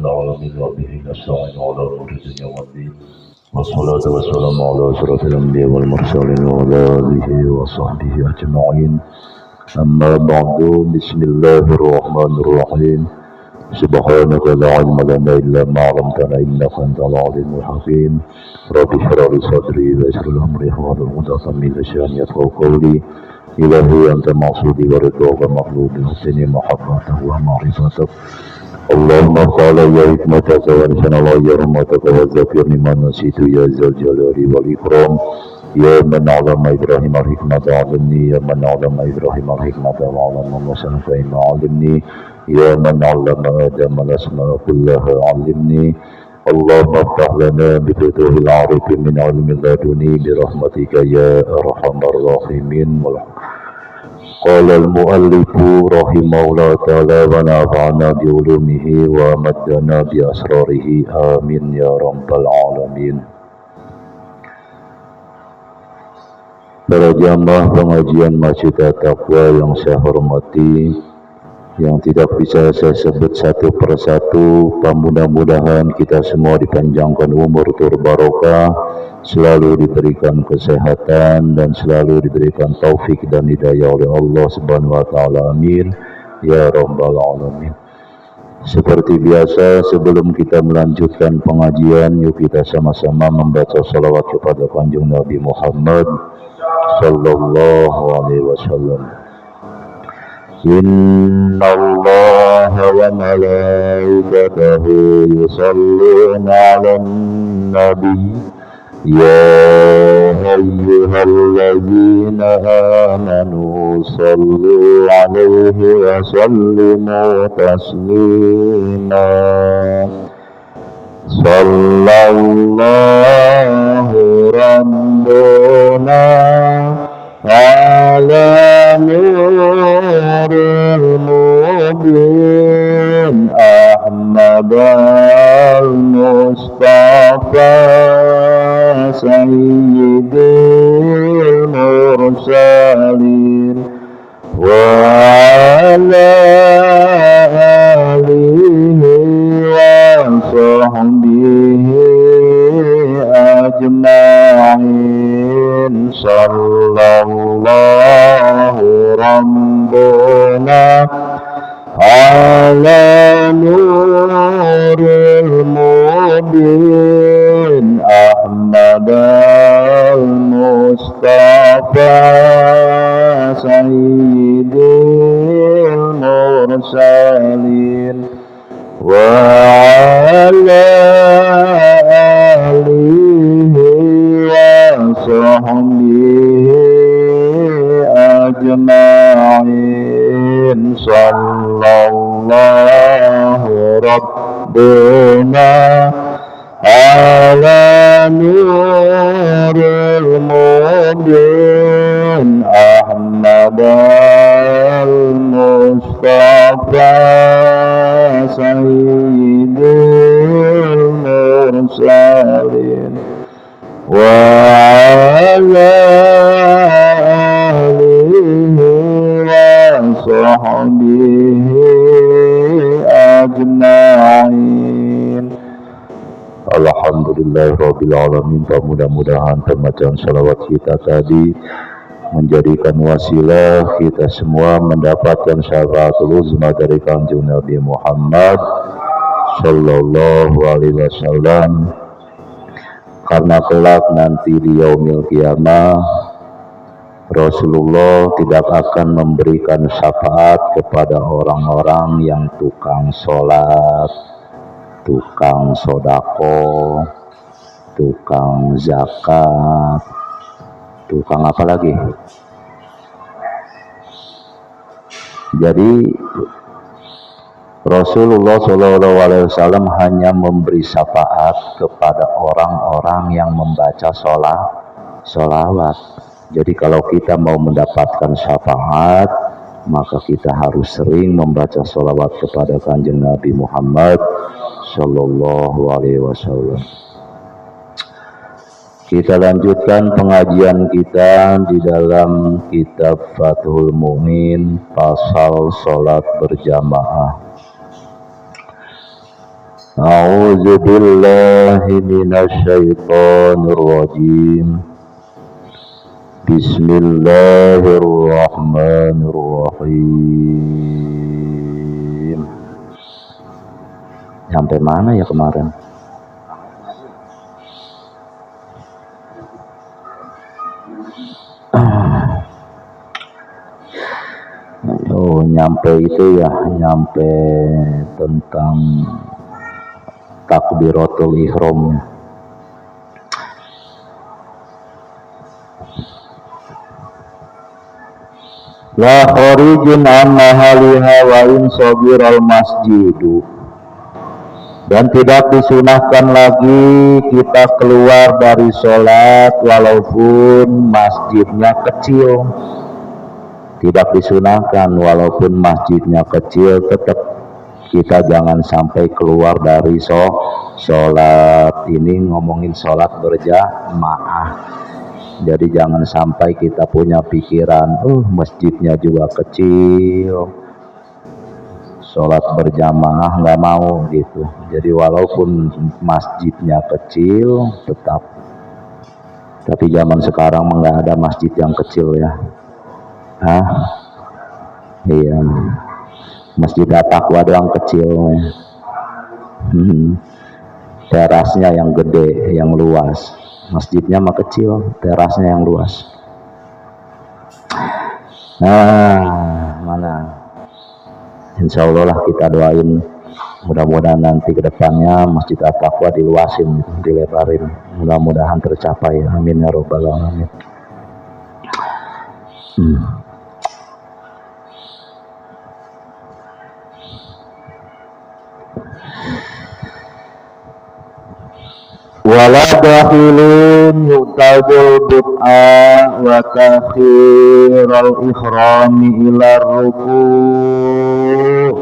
العالمين وبه نستعين على أمور الدنيا والدين والصلاة والسلام على أشرف الأنبياء والمرسلين وعلى آله وصحبه أجمعين أما بعد بسم الله الرحمن الرحيم سبحانك لا علم لنا إلا ما علمتنا إنك أنت العليم الحكيم رب اشرح لي صدري ويسر لي أمري واحلل عقدة من لساني يفقهوا قولي إلهي أنت مقصودي ورضاك مطلوبي وحسني محبتك ومعرفتك اللهم قال يا حكمتك ولسان الله يا رحمتك وذكرني ما نسيت يا ذا الجلال والإكرام يا من علم إبراهيم الحكمة علمني يا من علم إبراهيم الحكمة وعلم موسى فإما علمني يا من علم آدم الأسماء كلها علمني اللهم افتح لنا بفتوح العارف من علم لدني برحمتك يا أرحم الراحمين. قال المؤلف رحمه الله تعالى ونفعنا بعلومه ومدنا بأسراره آمين يا رب العالمين. Para jamaah pengajian Masjid At-Taqwa yang saya hormati, yang tidak bisa saya sebut satu persatu, mudah-mudahan kita semua dipanjangkan umur barokah, selalu diberikan kesehatan dan selalu diberikan taufik dan hidayah oleh Allah Subhanahu wa taala. Amin ya rabbal alamin. Seperti biasa, sebelum kita melanjutkan pengajian, yuk kita sama-sama membaca salawat kepada Kanjeng Nabi Muhammad sallallahu alaihi wasallam. Inna Allah wa malaikatahu yusalluna 'alan nabi ya ayyuhalladzina amanu sallu 'alaihi wa sallimu taslima. Sallallahu rabbuna ala nuril mubin Ahmad al-Mustafa sayyidil mursalin wa ala alihi wa sahbihi ajma'in. Sallallahu rabbuna ala nuril mubin Ahmad al-Mustafa sayyidil mursalin wa ala alihi wa sahbihi ajma'in. Sallallahu rabbuna ala nuril mubin Ahmad al-Mustafa sayyidil mursalin wa ala alihi wa sahbihi ajma'in. Alhamdulillahirabbil alamin. Mudah-mudahan pembacaan salawat kita tadi menjadikan wasilah kita semua mendapatkan syafaatul uzma dari Kanjeng Nabi Muhammad sallallahu alaihi wasallam, karena kelak nanti di yaumil qiyamah Rasulullah tidak akan memberikan syafaat kepada orang-orang yang tukang sholat, tukang sodako, tukang zakat, tukang apa lagi. Jadi Rasulullah SAW hanya memberi syafaat kepada orang-orang yang membaca sholawat. Jadi kalau kita mau mendapatkan syafaat, maka kita harus sering membaca sholawat kepada Kanjeng Nabi Muhammad Sallallahu Alaihi Wasallam. Kita lanjutkan pengajian kita di dalam kitab Fathul Mu'min pasal sholat berjamaah. أعوذ بالله من الشيطان الرجيم. بسم الله الرحمن الرحيم. Sampai mana ya kemarin? Oh, nyampe itu ya, nyampe tentang takbiratul ihram. La kharijun an mahaliha wa in sabiral masjidu. Dan tidak disunahkan lagi kita keluar dari sholat walaupun masjidnya kecil. Tidak disunahkan walaupun masjidnya kecil, tetap kita jangan sampai keluar dari sholat. Ini ngomongin sholat berjamaah. Jadi jangan sampai kita punya pikiran, masjidnya juga kecil, sholat berjamaah nggak mau gitu. Jadi walaupun masjidnya kecil tetap. Tapi zaman sekarang nggak ada masjid yang kecil ya. Iya, masjid At-Taqwa doang kecil. Terasnya yang gede, yang luas. Masjidnya mah kecil, terasnya yang luas. Mana? Insya Allah lah kita doain, mudah-mudahan nanti kedepannya Masjid At-Taqwa diluasin, dilebarin, mudah-mudahan tercapai. Amin ya robbal alamin. Wala dakhilun yu'tabul bid'a wa takhiral ihrami ila ruku'.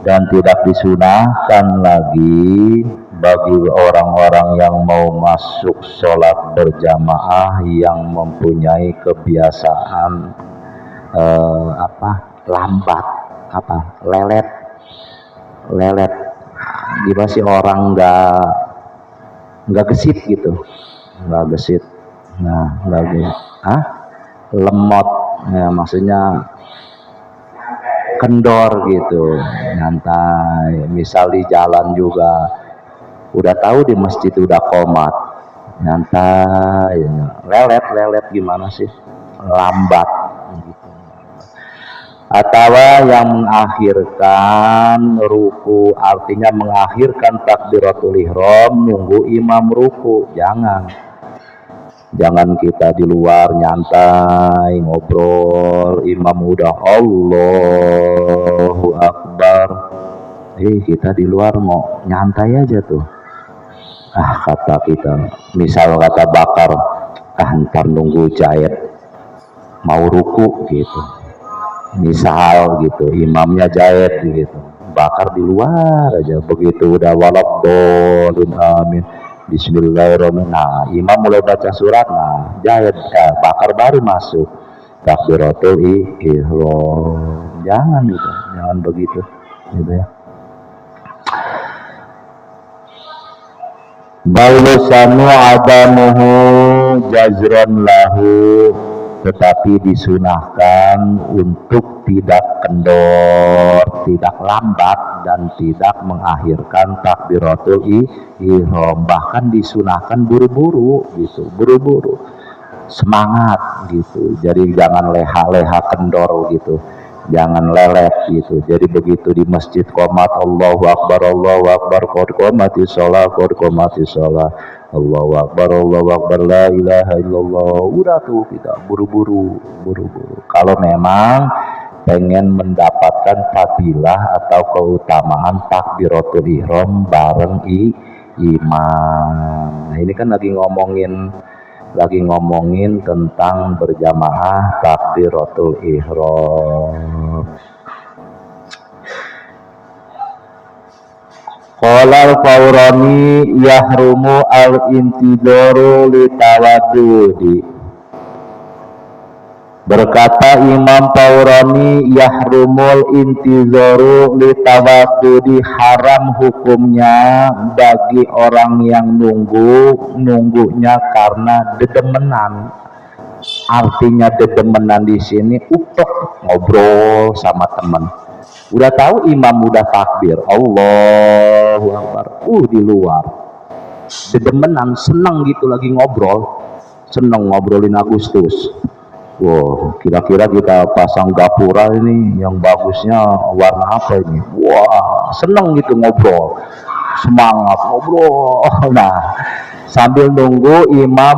Dan tidak disunahkan lagi bagi orang-orang yang mau masuk sholat berjamaah yang mempunyai kebiasaan lambat, lelet. Gimana sih orang nggak gesit gitu, nggak gesit. Nah, lagi lemot, ya, maksudnya kendor gitu, nyantai. Misal di jalan juga udah tahu di masjid udah qomat, nyantai, lelet gimana sih, lambat gitu. Atau yang mengakhirkan ruku, artinya mengakhirkan takbiratul ihram nunggu imam ruku. Jangan kita di luar nyantai ngobrol, imam udah Allahu Akbar, kita di luar mau nyantai aja tuh. Kata kita, misal kata Bakar, ntar nunggu jahit mau ruku gitu, misal gitu, imamnya jahit gitu, Bakar di luar aja. Begitu udah waladhdallin amin bismillahirrahmanirrahim, nah imam mulai baca surat, nah jahit, Bakar baru masuk takbiratul ihram. Jangan begitu gitu ya. Balusanu adamuhu jazron lahu, tetapi disunahkan untuk tidak kendor, tidak lambat, dan tidak mengakhirkan takbiratul ihram. Bahkan disunahkan buru-buru gitu, buru-buru, semangat gitu. Jadi jangan leha-leha kendor gitu, jangan lelet gitu. Jadi begitu di masjid qomat Allahu Akbar qad qomatis shalah Allahu Akbar la ilaha illallah. Udah tuh kita buru-buru. Kalau memang pengen mendapatkan fadilah atau keutamaan takbiratul ihram bareng imam. Nah, ini kan lagi ngomongin tentang berjamaah takbiratul ihram. Qala al-Fawrani yahrumu al-intidaru litawadudi. Berkata Imam Taurani, yahrumul intizaru litawaddudi, haram hukumnya bagi orang yang nunggunya karena dedemenan. Artinya dedemenan di sini utek ngobrol sama teman. Udah tahu imam udah takbir, Allahu Akbar, di luar dedemenan, seneng gitu lagi ngobrol, seneng ngobrolin Agustus. Wow, kira-kira kita pasang gapura ini yang bagusnya warna apa ini? Wah, seneng gitu ngobrol, semangat ngobrol. Nah, sambil nunggu imam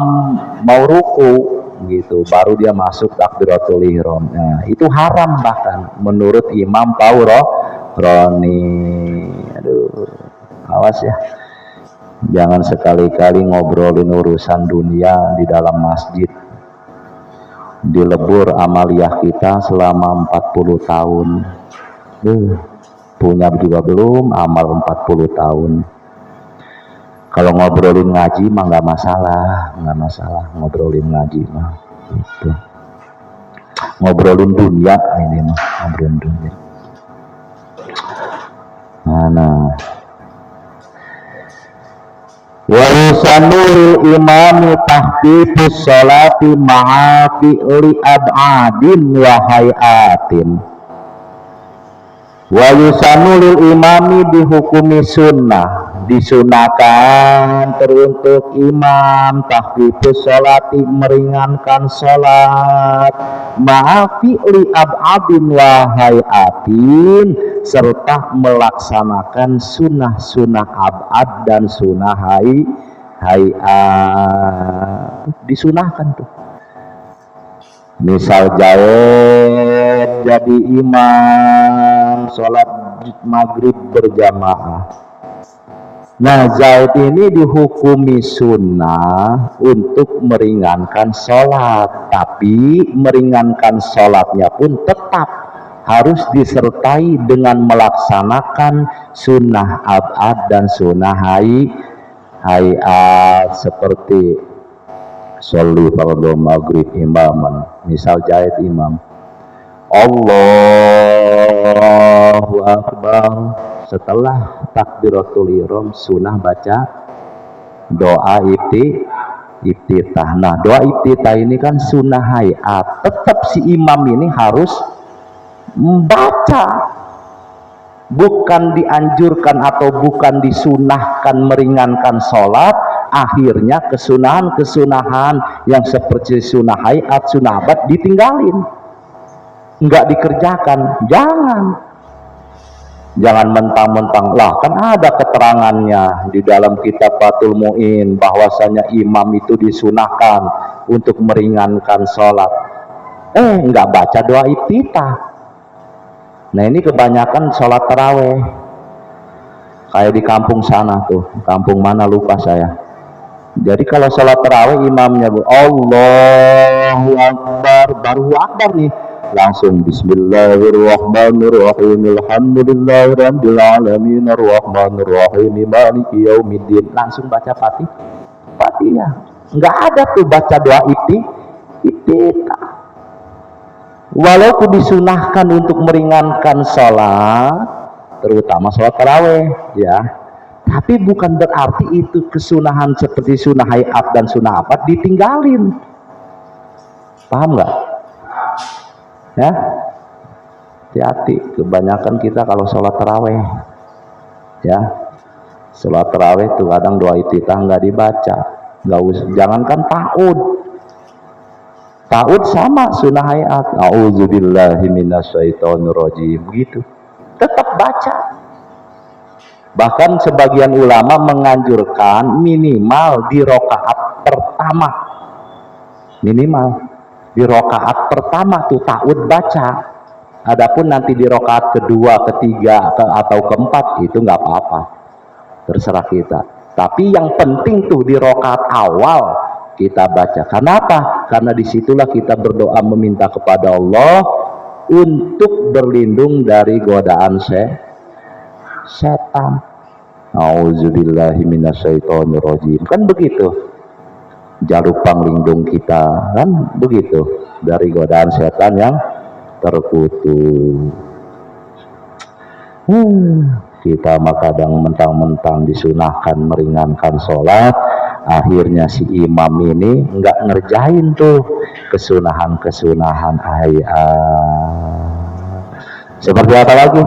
mau ruku gitu, baru dia masuk takbiratul ihram. Nah, itu haram bahkan menurut Imam Taurani. Aduh, awas ya, jangan sekali-kali ngobrolin urusan dunia di dalam masjid. Dilebur amaliyah kita selama 40 tahun. Punya juga belum amal 40 tahun. Kalau ngobrolin ngaji mah nggak masalah ngobrolin ngaji mah. Gitu. Ngobrolin dunia ini mah, ngobrolin dunia. Nah. Wa yusanul imami tahfifus sholati ma'a fi'li ab'adin wa hayatin. Wa yusanul imami dihukumi sunnah, disunahkan teruntuk imam tahfifus sholati meringankan sholat ma'a fi'li ab'adin wa hayatin, serta melaksanakan sunnah-sunnah abad dan sunnah hayat. Disunahkan tuh. Misal Zaid jadi imam sholat maghrib berjamaah. Nah, Zaid ini dihukumi sunnah untuk meringankan sholat, tapi meringankan sholatnya pun tetap harus disertai dengan melaksanakan sunnah abad dan sunnah hayat, seperti sholli fardhu maghrib imaman. Misal Zaid imam, Allahu Akbar, setelah takbiratul ihram sunnah baca doa iftitah. Nah, doa iftitah ini kan sunnah hayat, tetap si imam ini harus membaca, bukan dianjurkan atau bukan disunahkan meringankan sholat. Akhirnya kesunahan yang seperti sunnah hayat, sunnah abad ditinggalin, nggak dikerjakan. Jangan mentang-mentang, lah kan ada keterangannya di dalam kitab Fathul Mu'in bahwasanya imam itu disunahkan untuk meringankan sholat, nggak baca doa iftitah. Nah, ini kebanyakan sholat taraweh kayak di kampung sana tuh, kampung mana lupa saya. Jadi kalau sholat taraweh imamnya Allahu Akbar, baru Akbar nih, langsung Bismillahirrahmanirrahim, Alhamdulillahirabbil alamin, arrahmanirrahim, maliki yaumiddin, langsung baca Fatihah. Nggak ada tuh baca doa iftitah. Walaupun disunahkan untuk meringankan sholat, terutama sholat taraweh, ya, tapi bukan berarti itu kesunahan seperti sunnah hayat dan sunnah abad ditinggalin. Paham nggak? Ya, hati-hati. Kebanyakan kita kalau sholat taraweh, ya, sholat taraweh tuh kadang doa iftitah nggak dibaca, nggak usah. Jangankan ta'ud sama sunnah hayat, a'udzubillahi minasyaitonirrajim, begitu, tetap baca. Bahkan sebagian ulama menganjurkan minimal di rakaat pertama tuh ta'ud baca. Adapun nanti di rakaat kedua, ketiga, atau keempat itu nggak apa-apa, terserah kita. Tapi yang penting tuh di rakaat awal kita baca. Kenapa? Karena disitulah kita berdoa meminta kepada Allah untuk berlindung dari godaan setan. Auzubillahi minasyaitonirrajim. Kan begitu. jalur panglindung kita, kan begitu, dari godaan setan yang terkutuk. Kita mah kadang mentang-mentang disunahkan meringankan sholat, akhirnya si imam ini nggak ngerjain tuh kesunahan-kesunahan seperti apa lagi?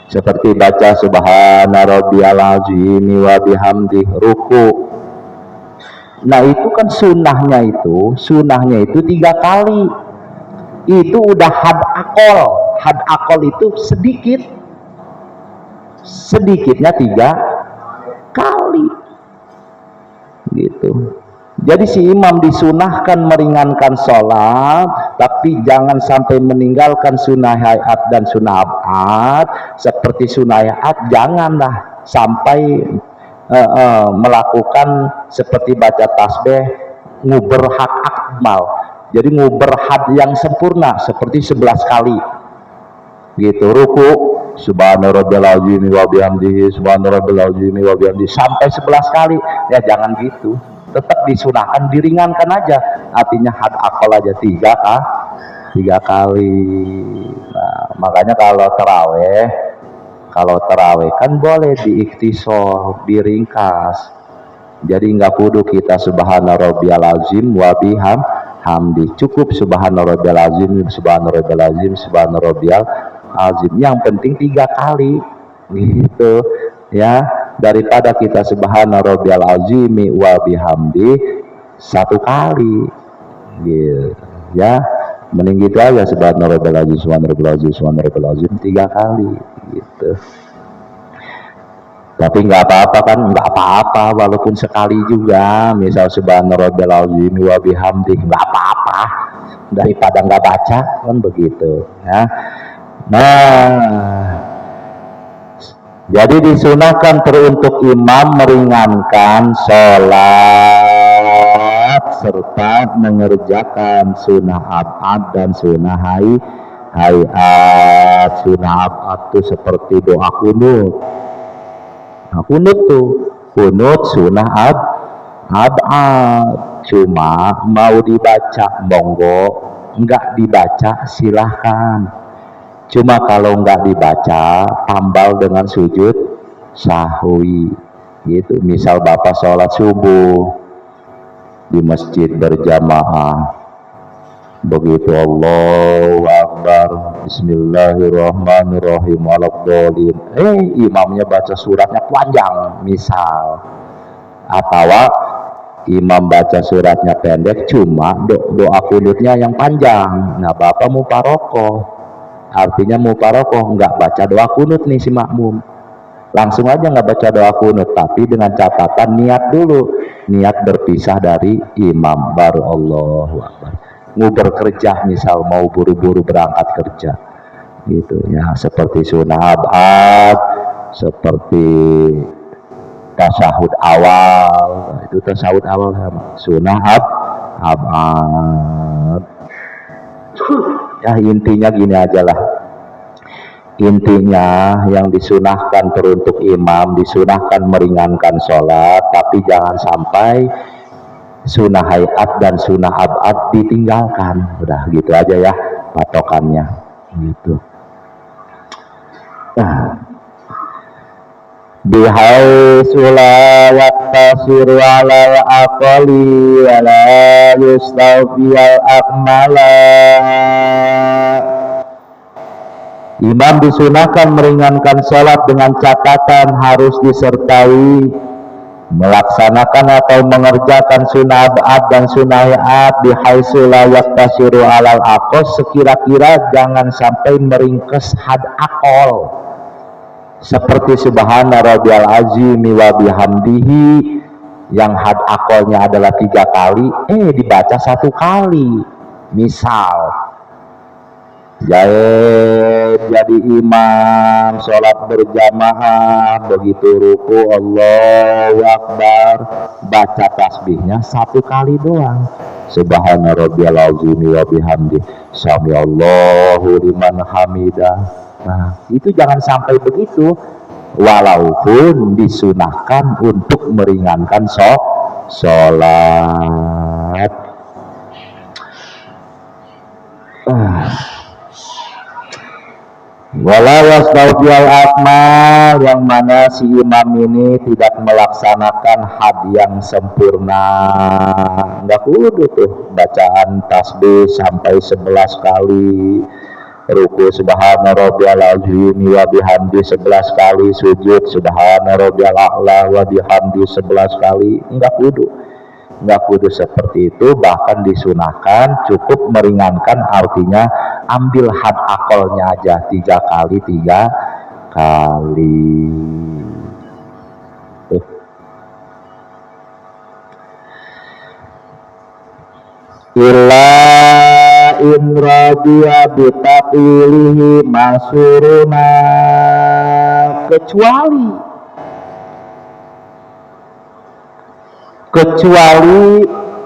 Seperti baca subhana rabbiyal azim wa bihamdi ruku. Nah itu kan sunnahnya itu 3 kali. Itu udah had akol itu sedikitnya 3 kali gitu. Jadi si imam disunahkan meringankan sholat, tapi jangan sampai meninggalkan sunnah hayat dan sunnah abad. Seperti sunnah hayat janganlah sampai melakukan seperti baca tasbih nguber had akmal. Jadi nguber had yang sempurna seperti 11 kali gitu. Ruku subhana rabbiyal azim wa bihamdihi subhana rabbiyal azim wa bihamdihi sampai 11 kali. Ya jangan gitu. Tetap disunahkan, diringankan aja, artinya had akal aja 3 kali. Nah, makanya kalau terawih kan boleh diikhtisor, diringkas. Jadi nggak kudu kita subhana rabbiyal azim wa bihamdi, cukup subhana rabbiyal azim subhana rabbiyal azim subhana rabbiyal azim, yang penting 3 kali gitu ya, daripada kita subhana rabbiyal azimi wa bihamdi 1 kali gitu ya, mending gitu aja subhana rabbiyal azim subhana rabbiyal azim subhana rabbiyal azim 3 kali gitu. Tapi nggak apa-apa kan, nggak apa-apa walaupun sekali juga, misal subhana rabbiyal azim wa bihamdi, nggak apa-apa daripada nggak baca kan begitu ya. Nah, jadi disunahkan teruntuk imam meringankan sholat serta mengerjakan sunnah abad dan sunnah hayat. Sunnah abad itu seperti doa kunut. Nah, kunut sunnah abad. Cuma mau dibaca monggo, enggak dibaca silahkan. Cuma kalau nggak dibaca tambal dengan sujud sahwi gitu. Misal bapak sholat subuh di masjid berjamaah, begitu Allahu Akbar Bismillahirrahmanirrahim waladhdallin, imamnya baca suratnya panjang misal, atau imam baca suratnya pendek cuma doa kunutnya yang panjang. Nah bapak muparokoh, artinya muparokoh, nggak baca doa kunut nih si makmum, langsung aja nggak baca doa kunut, tapi dengan catatan niat dulu, niat berpisah dari imam baru Allahu Akbar. Nguber kerja misal mau buru-buru berangkat kerja gitu ya, seperti sunnah abad, seperti tasyahud awal, itu tasyahud awal sunnah abad. Ya intinya gini aja lah, intinya yang disunahkan teruntuk imam, disunahkan meringankan sholat, tapi jangan sampai sunnah hayat dan sunnah abad ditinggalkan. Udah gitu aja ya patokannya gitu. Bihaitsu la yaqtasiru 'alal aqli wa la yustawfiyal akmala. Imam disunahkan meringankan sholat dengan catatan harus disertai melaksanakan atau mengerjakan sunnah abad dan sunnah hayat. Bihaitsu la yaqtasiru 'alal aqli, sekira-kira jangan sampai meringkes had akol, seperti subhana rabbiyal azim wa bihamdihi yang had akolnya adalah 3 kali, dibaca 1 kali. Misal jadi imam sholat berjamaah, begitu ruku Allahu Akbar, baca tasbihnya 1 kali doang, subhana rabbiyal azim wa bihamdihi sami Allahu liman hamidah. Nah, itu jangan sampai begitu, walaupun disunahkan untuk meringankan sholat. Wala yasdawjal akmal, yang mana si imam ini tidak melaksanakan had yang sempurna. Nggak kudu tuh bacaan tasbih sampai 11 kali, ruku subhana rabbiyal azim wa bihamdi 11 kali, sujud subhana rabbiyal a'la wa bihamdi 11 kali. Nggak kudu seperti itu, bahkan disunahkan cukup meringankan, artinya ambil had akolnya aja 3 kali tuh. Illa in radiya bitaqilihi masuruna, kecuali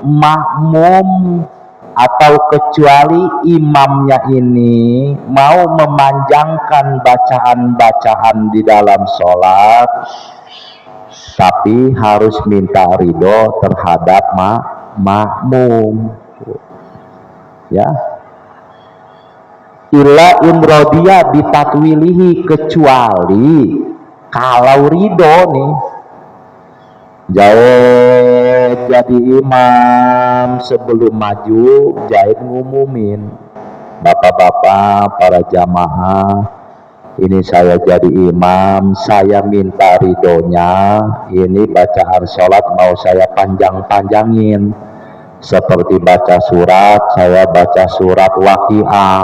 makmum atau kecuali imamnya ini mau memanjangkan bacaan-bacaan di dalam sholat, tapi harus minta ridho terhadap makmum, ya. Illa in radiya bitatwilihi, kecuali kalau ridho nih, Jahit jadi imam, sebelum maju Jahit ngumumin, bapak-bapak para jamaah, ini saya jadi imam, saya minta ridhonya, ini bacaan sholat mau saya panjang-panjangin, seperti baca surat, saya baca surat Waqiah.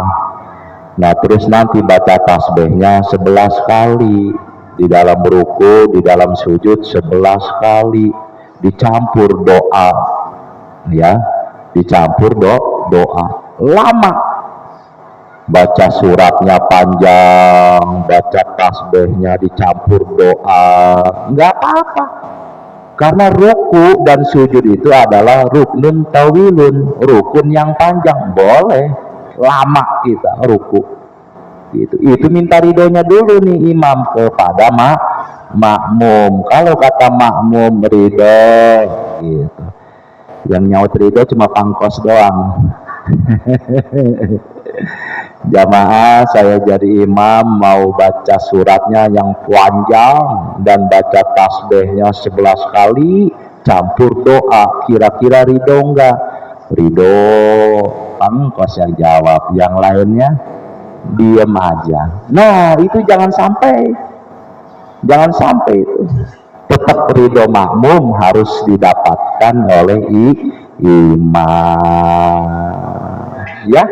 Nah terus nanti baca tasbihnya 11 kali, di dalam ruku, di dalam sujud 11 kali, dicampur doa, ya, dicampur doa. Lama baca suratnya panjang, baca tasbihnya dicampur doa, nggak apa-apa, karena ruku dan sujud itu adalah ruknun tawilun, rukun yang panjang, boleh lama kita ruku. Itu minta ridhonya dulu nih imam kepada makmum. Kalau kata makmum ridho, gitu, yang nyaut ridho cuma pangkos doang. Jamaah, saya jadi imam mau baca suratnya yang panjang dan baca tasbihnya 11 kali campur doa, kira-kira ridho enggak? Ridho, pangkos yang jawab, yang lainnya diam aja. Nah itu jangan sampai itu. Tetap ridho makmum harus didapatkan oleh imam, ya,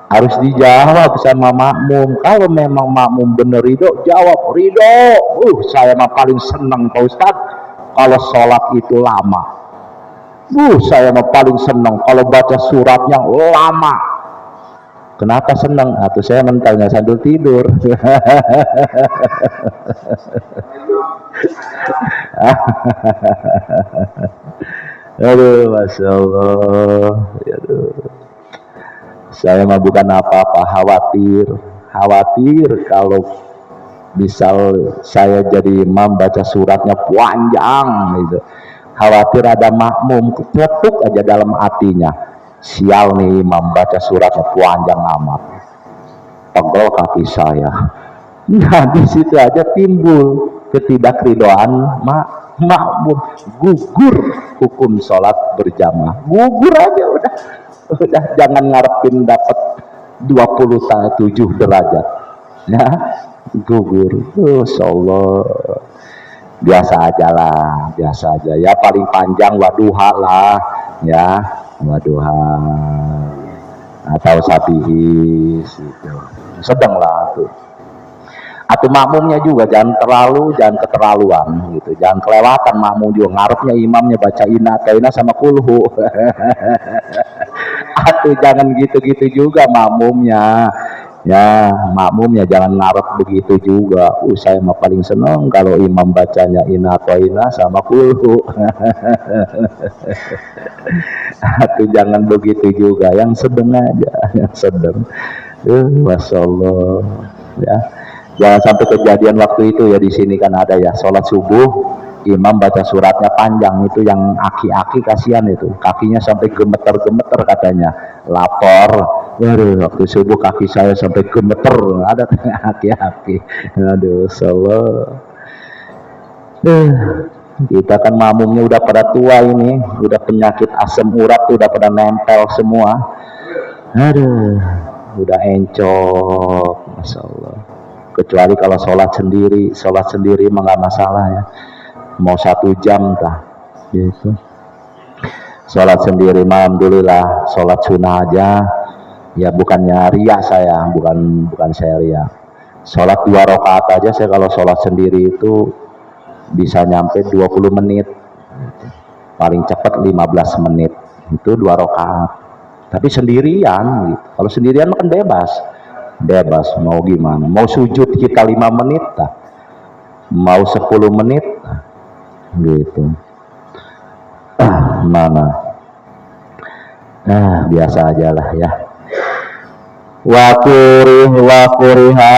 harus dijawab sama makmum. Kalau memang makmum bener ridho, jawab ridho. Saya mah paling senang Pak Ustadz kalau sholat itu lama. Saya mah paling senang kalau baca suratnya lama. Kenapa senang? Atau saya mentalnya sambil tidur. Aduh, Masya Allah. Aduh. Saya mah bukan apa-apa, khawatir kalau misal saya jadi imam baca suratnya panjang gitu, khawatir ada makmum kepetuk aja dalam hatinya, sial nih imam baca suratnya panjang amat, pegel kaki saya. Nah di situ aja timbul ketidakridhoan makmum, gugur hukum sholat berjamaah, gugur aja udah, jangan ngarepin dapat 27 derajat, ya, gugur. Insyaallah biasa aja ya, paling panjang waduha lah, ya, waduha atau sabihis gitu, sedang lah tuh. Atau makmumnya juga jangan keterlaluan gitu, jangan kelewatan makmum juga, ngarepnya imamnya baca inna sama kulhu. Atau jangan gitu-gitu juga makmumnya, ya, makmumnya jangan ngarep begitu juga. Saya mah paling seneng kalau imam bacanya inna sama kulhu. Atau jangan begitu juga, yang sedang aja, yang sedang. Masya Allah, ya. Jangan sampai kejadian waktu itu ya, di sini kan ada ya sholat subuh imam baca suratnya panjang, itu yang aki-aki kasihan itu, kakinya sampai gemeter-gemeter katanya, lapor. Waduh, waktu subuh kaki saya sampai gemeter, ada aki-aki. Aduh, salah. Kita kan makmumnya udah pada tua ini, udah penyakit asam urat tuh udah pada nempel semua. Aduh, udah encok, masya Allah. Kecuali kalau sholat sendiri mah nggak masalah ya, mau 1 jam tah, gitu. Sholat sendiri mah alhamdulillah, sholat sunnah aja, ya bukannya ria saya, bukan saya ria. Sholat 2 rakaat aja saya kalau sholat sendiri itu bisa nyampe 20 menit, paling cepat 15 menit, itu 2 rakaat. Tapi sendirian gitu. Kalau sendirian kan bebas mau gimana, mau sujud kita 5 menit tak, mau 10 menit gitu. Mana biasa aja lah ya. Wa kuriha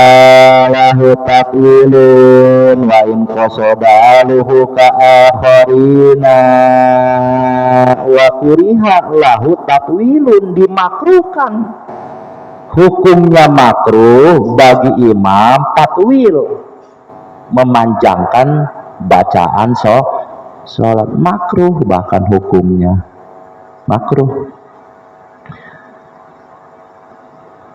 lahu takwilun wa in qasadaluhu ka akharina. Wa kuriha lahu takwilun, dimakruhkan, hukumnya makruh bagi imam tatwil, memanjangkan bacaan sholat, makruh, bahkan hukumnya makruh.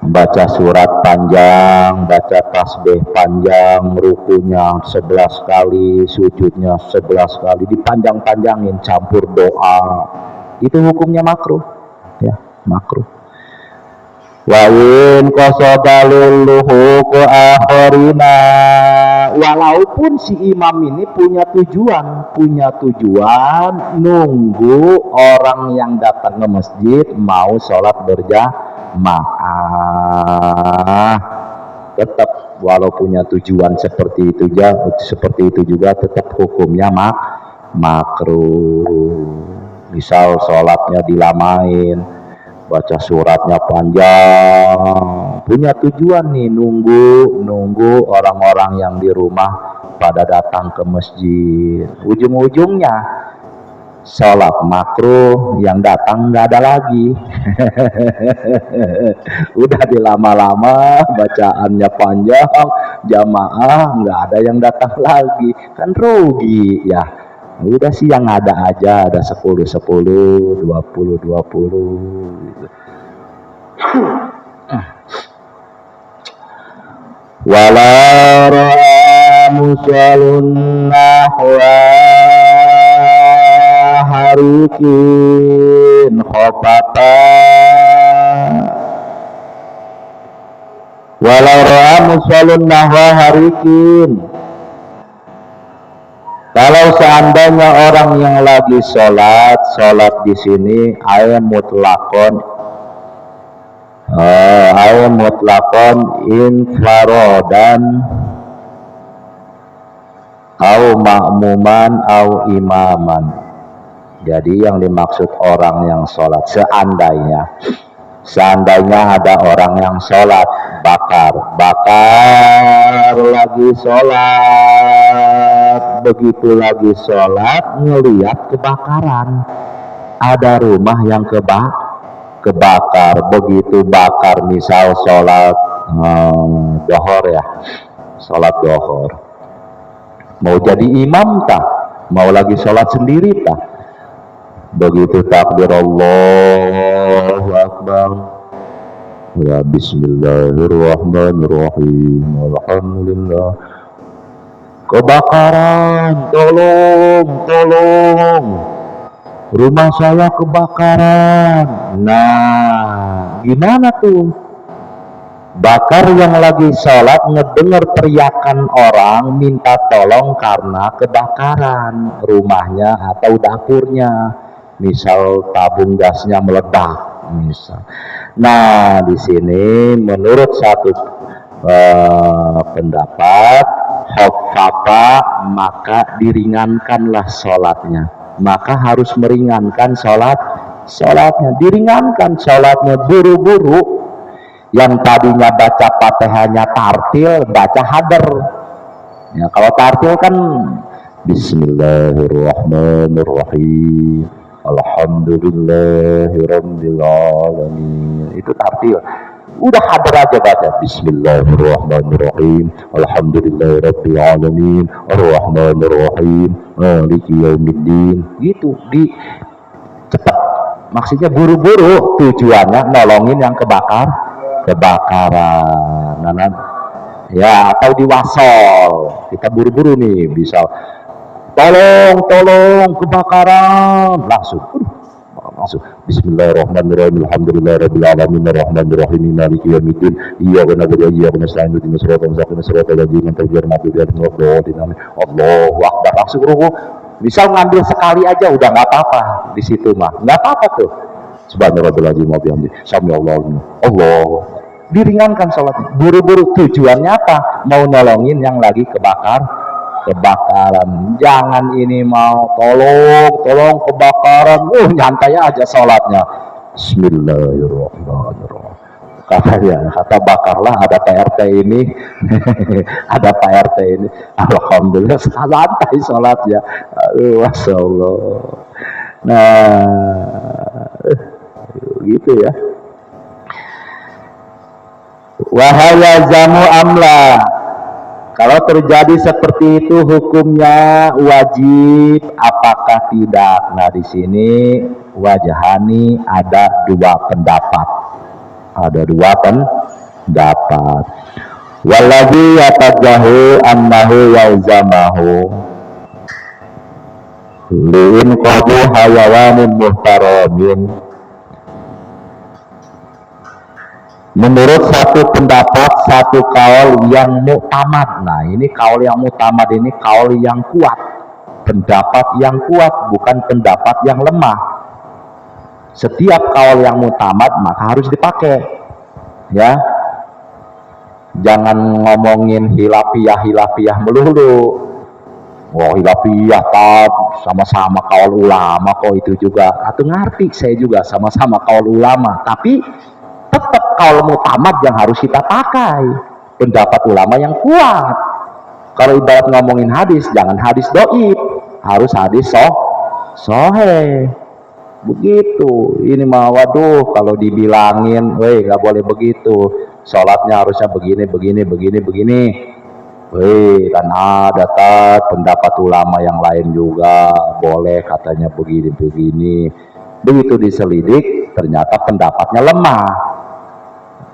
Baca surat panjang, baca tasbih panjang, rukunya 11 kali, sujudnya 11 kali, dipanjang-panjangin, campur doa, itu hukumnya makruh ya, makruh. Wa in qasadaluluhu ku akharina, walaupun si imam ini punya tujuan nunggu orang yang datang ke masjid mau sholat berjamaah, tetap walau punya tujuan seperti itu juga tetap hukumnya makruh. Misal sholatnya dilamain, baca suratnya panjang, punya tujuan nih, nunggu orang-orang yang di rumah pada datang ke masjid, ujung-ujungnya sholat makruh, yang datang nggak ada lagi. Udah dilama-lama, bacaannya panjang, jamaah nggak ada yang datang lagi, kan rugi ya. Udah sih yang ada aja, ada 10, 20 gitu. Wala musalun nahwa harikin khofata. Walau ra'a musalun nahwa harikin, kalau seandainya orang yang lagi sholat di sini ayat mutlakon infaradan au ma'muman au imaman. Jadi yang dimaksud orang yang sholat, seandainya ada orang yang sholat bakar lagi sholat, begitu lagi sholat ngelihat kebakaran, ada rumah yang kebakar, begitu bakar, misal sholat dohor ya, sholat dohor, mau jadi imam tah, mau lagi sholat sendiri tah, begitu takbir Allahu Akbar, ya bismillahirrahmanirrahim, alhamdulillah, kebakaran, tolong, rumah saya kebakaran. Nah, gimana tuh? Bakar yang lagi sholat ngedengar teriakan orang minta tolong karena kebakaran rumahnya atau dapurnya, misal tabung gasnya meledak misal. Nah, di sini menurut satu pendapat khaffafa, maka diringankanlah sholatnya, maka harus meringankan sholatnya, diringankan sholatnya, buru-buru. Yang tadinya baca Fatihahnya tartil, baca hadar. Ya, kalau tartil kan Bismillahirrahmanirrahim. Alhamdulillahirabbil alamin. Itu tartil. Udah hadir aja baca Bismillahirrahmanirrahim. Alhamdulillahirabbil alamin. Arrahmanirrahim. Maliki yaumiddin. Gitu di cepat. Maksudnya buru-buru, tujuannya nolongin yang kebakaran. Nah, ya atau di wasol. Kita buru-buru nih, bisa tolong kebakaran, langsung Bismillahirrahmanirrahim. Alhamdulillahirabbil alamin arrahmanirrahim maliki yaumiddin iyyaka na'budu wa iyyaka nasta'in ihdinas siratal mustaqim siratal ladzina an'amta 'alaihim. Allahu akbar, langsung ruku. Misal ngambil sekali aja udah nggak apa-apa di situ mah, nggak apa-apa tuh. Subhanallahil wa bihamdihi, sami'allahu Allah. Diringankan sholatnya. Buru-buru, tujuannya apa? Mau nolongin yang lagi kebakaran. Jangan ini mau tolong kebakaran, nyantai aja sholatnya. Bismillahirrahmanirrahim. Kata bakarlah, ada PRT ini ada PRT ini, alhamdulillah santai sholatnya. Masya Allah. Nah gitu ya. Wahaya jamu amla. Kalau terjadi seperti itu hukumnya wajib apakah tidak? Nah di sini wajahani ada dua pendapat. Ada dua pendapat. Walladzi yatajahu annahu yalzamahu li'in qadu hayawanin muhtaramin. Menurut satu pendapat, satu kaul yang muktamad. Nah ini kaul yang muktamad ini kaul yang kuat, pendapat yang kuat, bukan pendapat yang lemah. Setiap kaul yang muktamad maka harus dipakai, ya. Jangan ngomongin hilafiyah melulu. Wah hilafiyah sama-sama kaul ulama kok itu juga. Atau ngerti saya juga sama-sama kaul ulama, tapi tetap kaul muktamad yang harus kita pakai, pendapat ulama yang kuat. Kalau ibarat ngomongin hadis, jangan hadis doib, harus hadis soheh. Begitu. Ini mah waduh, kalau dibilangin, nggak boleh begitu. Sholatnya harusnya begini. Kan ada pendapat ulama yang lain juga boleh katanya begini. Begitu diselidik, ternyata pendapatnya lemah.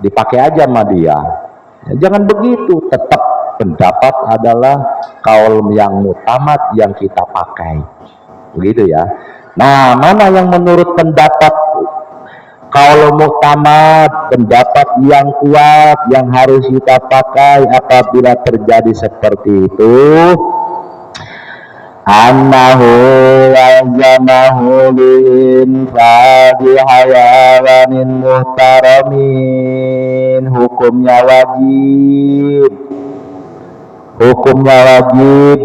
Dipakai aja sama dia. Ya, jangan begitu, tetap pendapat adalah kaul yang muktamad yang kita pakai. Begitu ya. Nah, mana yang menurut pendapat kaul muktamad, pendapat yang kuat yang harus kita pakai apabila terjadi seperti itu? Annahu wajamahu linfadi hayawanin muhtaramin. Hukumnya wajib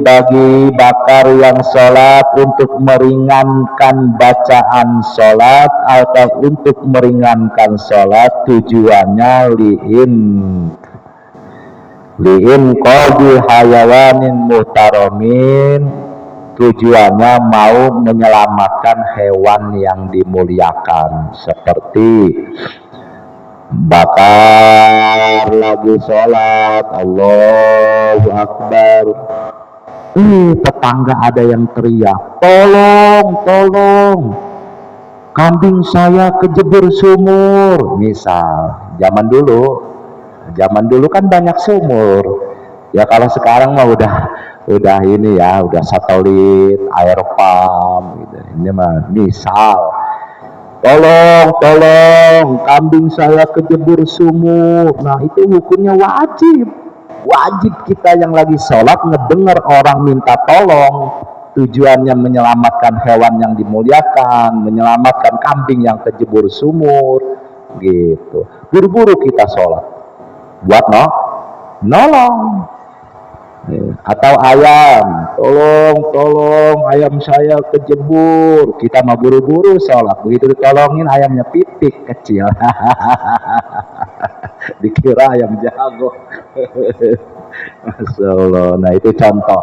bagi bakar yang sholat untuk meringankan bacaan sholat atau untuk meringankan sholat, tujuannya li'in qadi hayawanin muhtaramin, tujuannya mau menyelamatkan hewan yang dimuliakan, seperti bakar lagi sholat, Allahu Akbar, tetangga ada yang teriak, tolong kambing saya kejebur sumur. Misal zaman dulu kan banyak sumur ya. Kalau sekarang mah udah ini ya, udah satelit, air pump gitu. Ini mah misal, tolong kambing saya kejebur sumur. Nah itu hukumnya wajib kita yang lagi sholat ngedengar orang minta tolong, tujuannya menyelamatkan hewan yang dimuliakan, menyelamatkan kambing yang kejebur sumur gitu. Buru-buru kita sholat buat nolong. Atau ayam, tolong ayam saya kejebur, kita mah buru-buru sholat, begitu ditolongin ayamnya pitik kecil dikira ayam jago. Masya Allah. Nah itu contoh.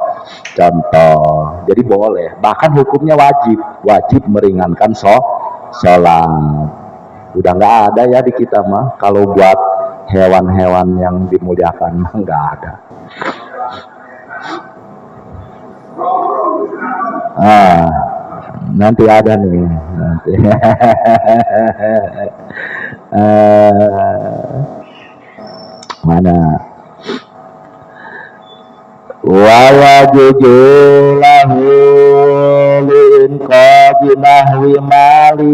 contoh. Jadi boleh, bahkan hukumnya wajib meringankan sholat. Udah nggak ada ya di kita mah kalau buat hewan-hewan yang dimuliakan mah nggak ada. Nanti ada nih nanti. Mana wala jujulahu lin qadinahwi malin.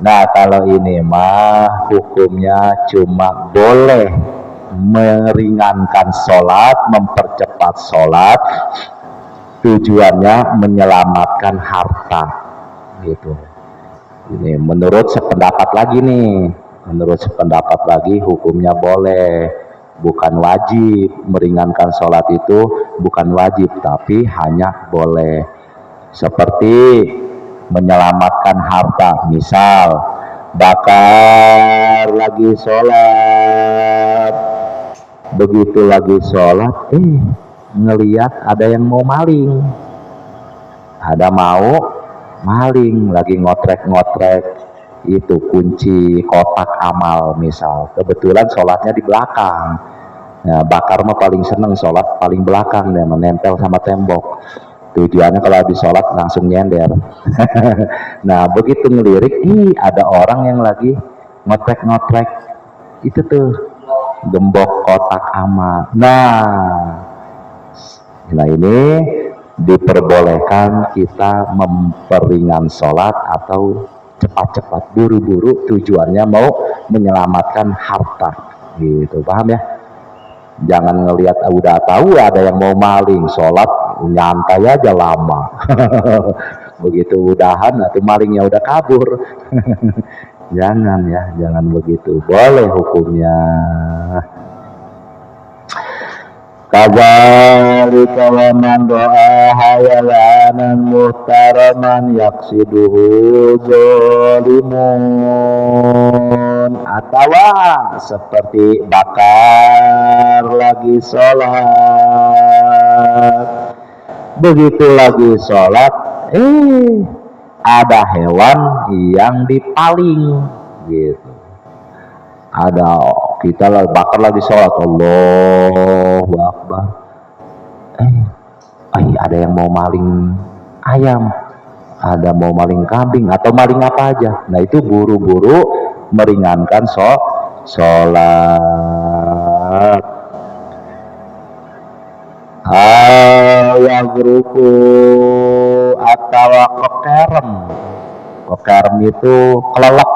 Nah kalau ini mah hukumnya cuma boleh meringankan sholat, mempercepat sholat, tujuannya menyelamatkan harta gitu. Ini menurut sependapat lagi nih, hukumnya boleh, bukan wajib. Meringankan sholat itu bukan wajib, tapi hanya boleh. Seperti menyelamatkan harta, misal bakar lagi sholat, begitu lagi sholat ngeliat ada yang mau maling, lagi ngotrek itu kunci kotak amal misal, kebetulan sholatnya di belakang. Nah, bakar mah paling seneng sholat paling belakang dan menempel sama tembok. Tujuannya kalau habis sholat langsung nyender. Nah begitu ngelirik, ada orang yang lagi ngotrek itu tuh gembok kotak amal. Nah ini diperbolehkan kita memperingan sholat atau cepat-cepat buru-buru, tujuannya mau menyelamatkan harta gitu, paham ya? Jangan ngelihat udah tahu ada yang mau maling, sholat nyantai aja lama. Begitu udahan atau malingnya udah kabur. jangan begitu, boleh hukumnya. Kadzalika wa man doa hayalanan muhtaraman yaksiduhu zalimun. Atawa seperti bakar lagi sholat, begitu lagi sholat ada hewan yang dipaling gitu. Ada kita bakar lagi sholat, Allahu Akbar, ada yang mau maling ayam, ada mau maling kambing atau maling apa aja. Nah itu buru-buru meringankan sholat. Yagruku atau kekerem itu kelelep,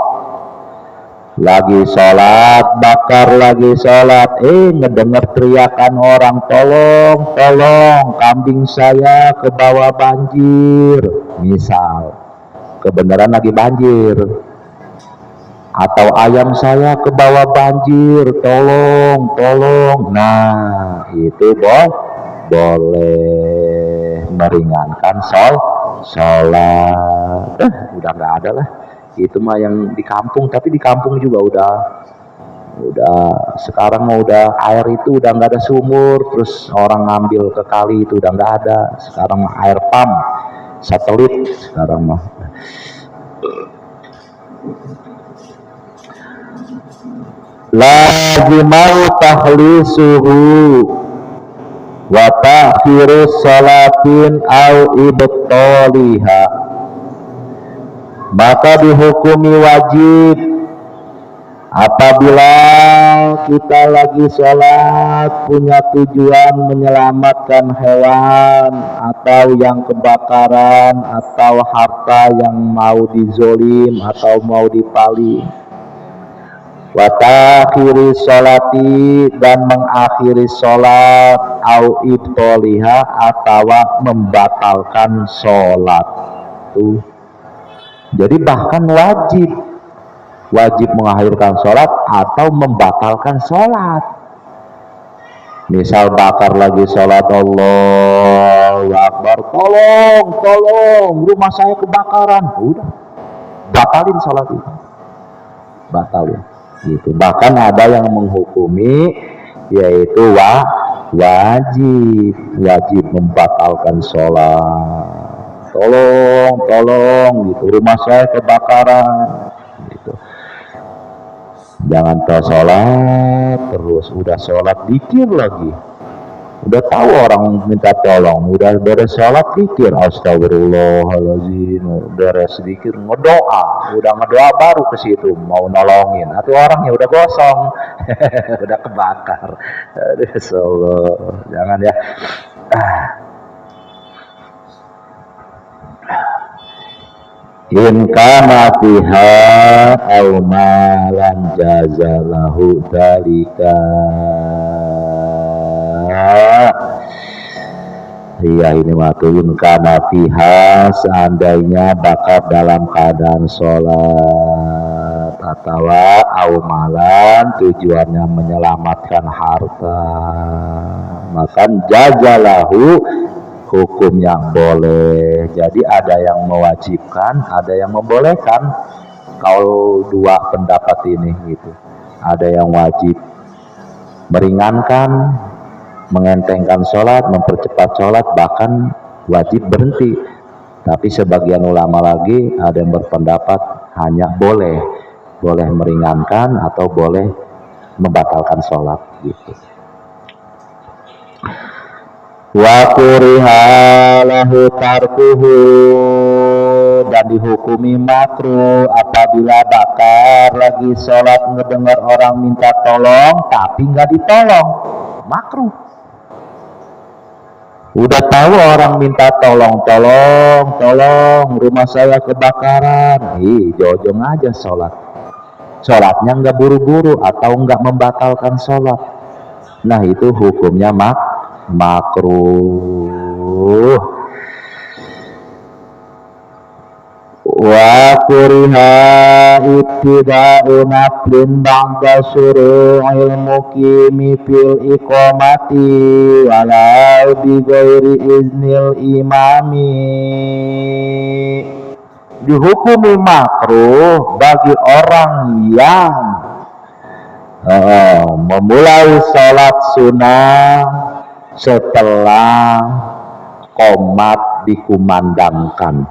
lagi sholat, bakar lagi sholat, ngedenger teriakan orang, tolong kambing saya ke bawah banjir misal, kebenaran lagi banjir, atau ayam saya ke bawah banjir, tolong. Nah itu boleh meringankan sholat. Udah nggak ada lah, itu mah yang di kampung. Tapi di kampung juga udah sekarang mah udah air itu udah nggak ada sumur, terus orang ngambil ke kali itu udah nggak ada. Sekarang mah air pump satelit sekarang mah. Lazimau tahlisuhu wa ta'khirus salatin au ibtaliha, maka dihukumi wajib apabila kita lagi sholat punya tujuan menyelamatkan hewan atau yang kebakaran atau harta yang mau dizolim atau mau dipaling, wa ta'khiri sholati, dan mengakhiri sholat, au ibtoliha, atau membatalkan sholat. Tuh. Jadi bahkan wajib mengakhirkan sholat atau membatalkan sholat. Misal bakar lagi sholat, Allahu Akbar, tolong rumah saya kebakaran, udah batalin sholat itu, batalin gitu. Bahkan ada yang menghukumi yaitu wajib membatalkan sholat. Tolong gitu, rumah saya kebakaran gitu. Jangan tahu sholat terus, udah sholat dikir lagi. Udah tahu orang minta tolong, udah beres sholat dikir, astagfirullahaladzim, beres dikir ngedoa, udah ngedoa baru ke situ mau nolongin, atau orangnya udah gosong, udah kebakar. Aduh, Allah, jangan ya. In kana fiha aw malan jazalahu dalika. Iya, ini waktu in kana fiha, seandainya bakal dalam keadaan sholat, atau aw malan tujuannya menyelamatkan harta, maka jazalahu hukum yang boleh. Jadi ada yang mewajibkan, ada yang membolehkan. Kalau dua pendapat ini gitu, ada yang wajib meringankan, mengentengkan sholat, mempercepat sholat, bahkan wajib berhenti. Tapi sebagian ulama lagi ada yang berpendapat hanya boleh meringankan atau boleh membatalkan sholat gitu. Wa kuriha lahu tarkuhu, dan dihukumi makruh apabila bakar lagi sholat ngedengar orang minta tolong tapi nggak ditolong, makruh. Udah tahu orang minta tolong rumah saya kebakaran, jojong aja sholatnya nggak buru-buru atau nggak membatalkan sholat. Nah itu hukumnya makruh. Wa kuriha ittiba'u naflin ba'da syuru'il muqimi fil iqamati walau bi ghairi iznil imami. Dihukumi makruh bagi orang yang memulai sholat sunnah setelah qomat dikumandangkan.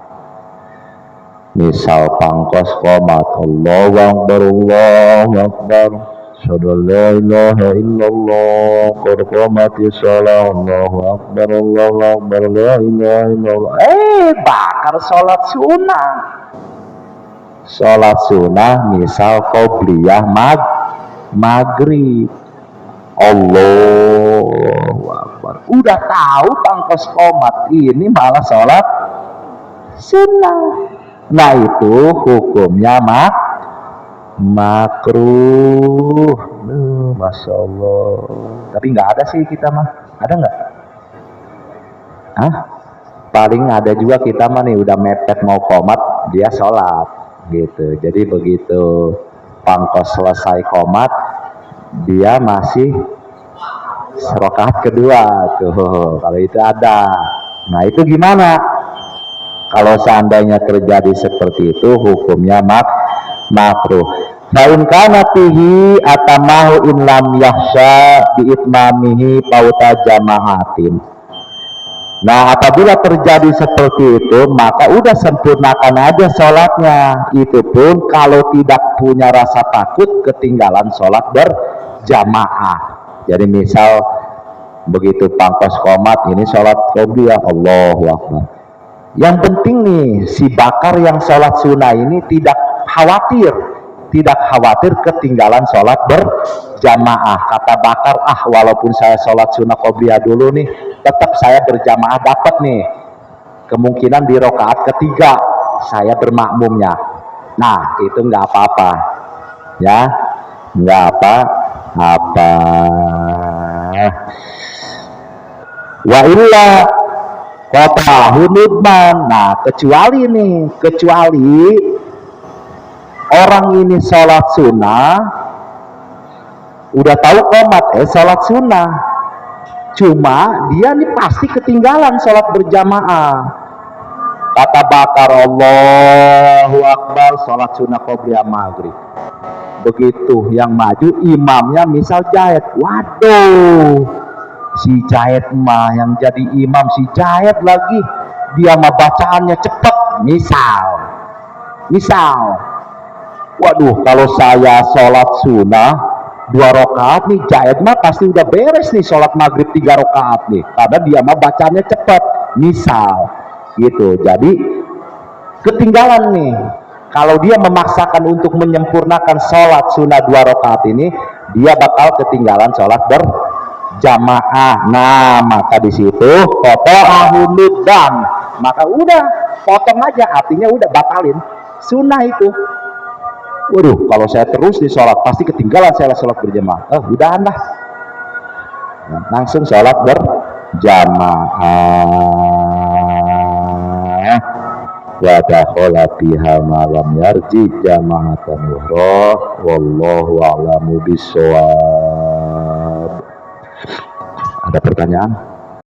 Misal pangkos qomat, Allahu Akbar, Allahu Akbar, asyhadu an la ilaha illallah, qad qamatis shalah, Allahu Akbar, Allahu Akbar, la ilaha illallah. Bakar sholat sunnah misal qobliyah maghrib, Allahu Akbar. Udah tahu pangkos qomat, ini malah sholat sunnah. Nah itu hukumnya makruh. Masya Allah. Tapi nggak ada sih kita mah. Ada nggak? Paling ada juga kita mah nih udah mepet mau qomat, dia sholat gitu. Jadi begitu pangkos selesai qomat, dia masih rakaat kedua tuh. Kalau itu ada. Nah itu gimana? Kalau seandainya terjadi seperti itu, hukumnya makruh. Fa'in kana fihi atamahu in lam yahsya biitmamihi pauta jama'atin. Nah, apabila terjadi seperti itu, maka udah sempurnakan aja sholatnya. Itu pun kalau tidak punya rasa takut ketinggalan sholat berjamaah. Jadi misal begitu pangkos qomat, ini sholat qobliyah, Allahu Akbar. Yang penting nih, si bakar yang sholat sunnah ini tidak khawatir ketinggalan sholat berjamaah. Kata bakar, walaupun saya sholat sunnah qobliyah dulu nih, tetap saya berjamaah dapat nih. Kemungkinan di rakaat ketiga saya bermakmumnya. Nah, itu nggak apa-apa, ya, nggak apa-apa. Wa illa qata'ahu nudman. Nah, kecuali orang ini sholat sunnah, udah tahu qomat, sholat sunnah, cuma dia nih pasti ketinggalan sholat berjamaah. Kata bakar, Allahu Akbar, sholat sunnah qobliyah maghrib. begitu yang maju imamnya misal jahit, waduh, si jahit mah yang jadi imam si jahit lagi, dia mah bacaannya cepet, misal waduh, kalau saya sholat sunnah 2 rakaat nih, jahit mah pasti udah beres nih sholat maghrib 3 rakaat nih, karena dia mah bacanya cepet, misal gitu. Jadi ketinggalan nih, kalau dia memaksakan untuk menyempurnakan sholat sunnah 2 rakaat ini, dia bakal ketinggalan sholat berjamaah. Nah, maka di situ dan maka udah potong aja, artinya udah batalin sunnah itu. Waduh, kalau saya terus di sholat pasti ketinggalan saya sholat berjamaah. Udahan lah, nah, langsung sholat berjamaah. Wa dakhala fiha malam yarji jama'atan ukhra wallahu a'lamu bissawab. Ada pertanyaan?